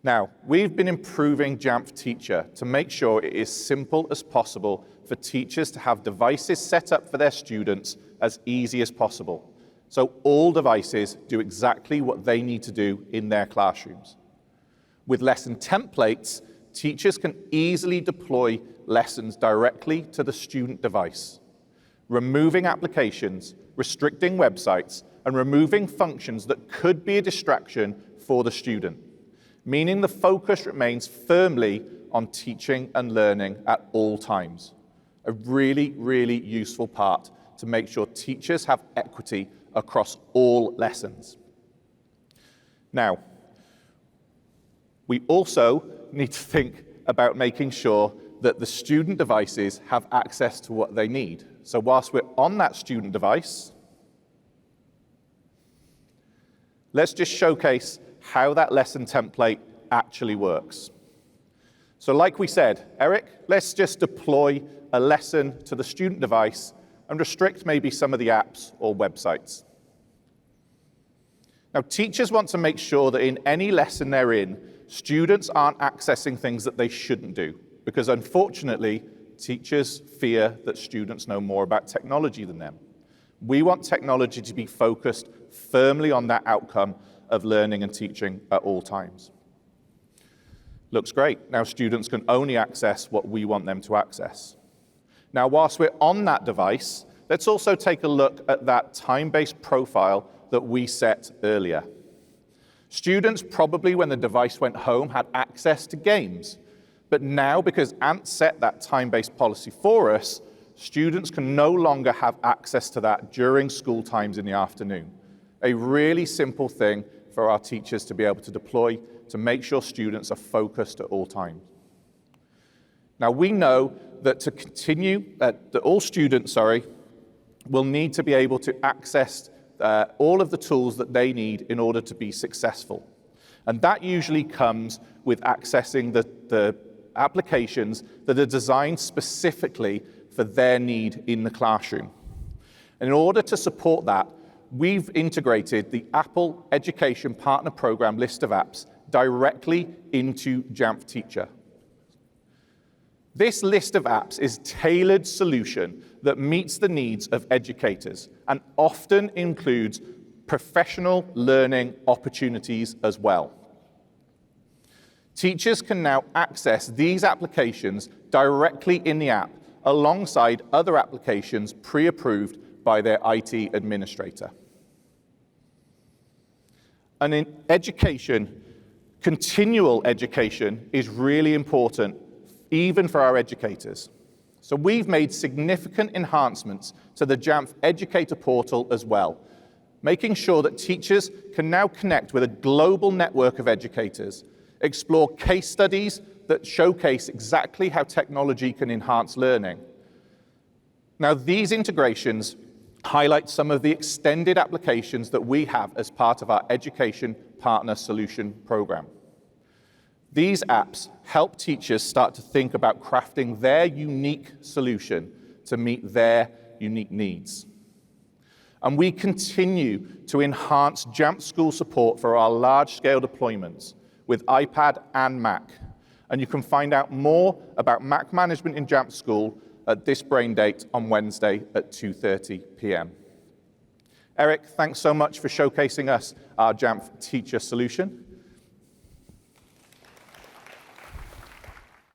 Now, we've been improving Jamf Teacher to make sure it is simple as possible for teachers to have devices set up for their students as easy as possible, so all devices do exactly what they need to do in their classrooms. With lesson templates, teachers can easily deploy lessons directly to the student device, removing applications, restricting websites, and removing functions that could be a distraction for the student, meaning the focus remains firmly on teaching and learning at all times. A really, really useful part to make sure teachers have equity across all lessons. Now, we also need to think about making sure that the student devices have access to what they need. So whilst we're on that student device, let's just showcase how that lesson template actually works. So like we said, Eric, let's just deploy a lesson to the student device and restrict maybe some of the apps or websites. Now, teachers want to make sure that in any lesson they're in, students aren't accessing things that they shouldn't do, because unfortunately, teachers fear that students know more about technology than them. We want technology to be focused firmly on that outcome of learning and teaching at all times. Looks great. Now students can only access what we want them to access. Now, whilst we're on that device, let's also take a look at that time-based profile that we set earlier. Students probably, when the device went home, had access to games. But now, because Ant set that time-based policy for us, students can no longer have access to that during school times in the afternoon. A really simple thing for our teachers to be able to deploy to make sure students are focused at all times. Now, we know that to continue, that all students, will need to be able to access all of the tools that they need in order to be successful. And that usually comes with accessing the applications that are designed specifically for their need in the classroom. And in order to support that, we've integrated the Apple Education Partner Program list of apps directly into Jamf Teacher. This list of apps is a tailored solution that meets the needs of educators and often includes professional learning opportunities as well. Teachers can now access these applications directly in the app alongside other applications pre-approved by their IT administrator. And in education, continual education is really important, even for our educators. So we've made significant enhancements to the Jamf Educator portal as well, making sure that teachers can now connect with a global network of educators, explore case studies that showcase exactly how technology can enhance learning. Now, these integrations highlight some of the extended applications that we have as part of our Education Partner Solution program. These apps help teachers start to think about crafting their unique solution to meet their unique needs. And we continue to enhance Jamf School support for our large-scale deployments with iPad and Mac. And you can find out more about Mac management in Jamf School at this brain date on Wednesday at 2:30 p.m. Eric, thanks so much for showcasing us our Jamf Teacher solution.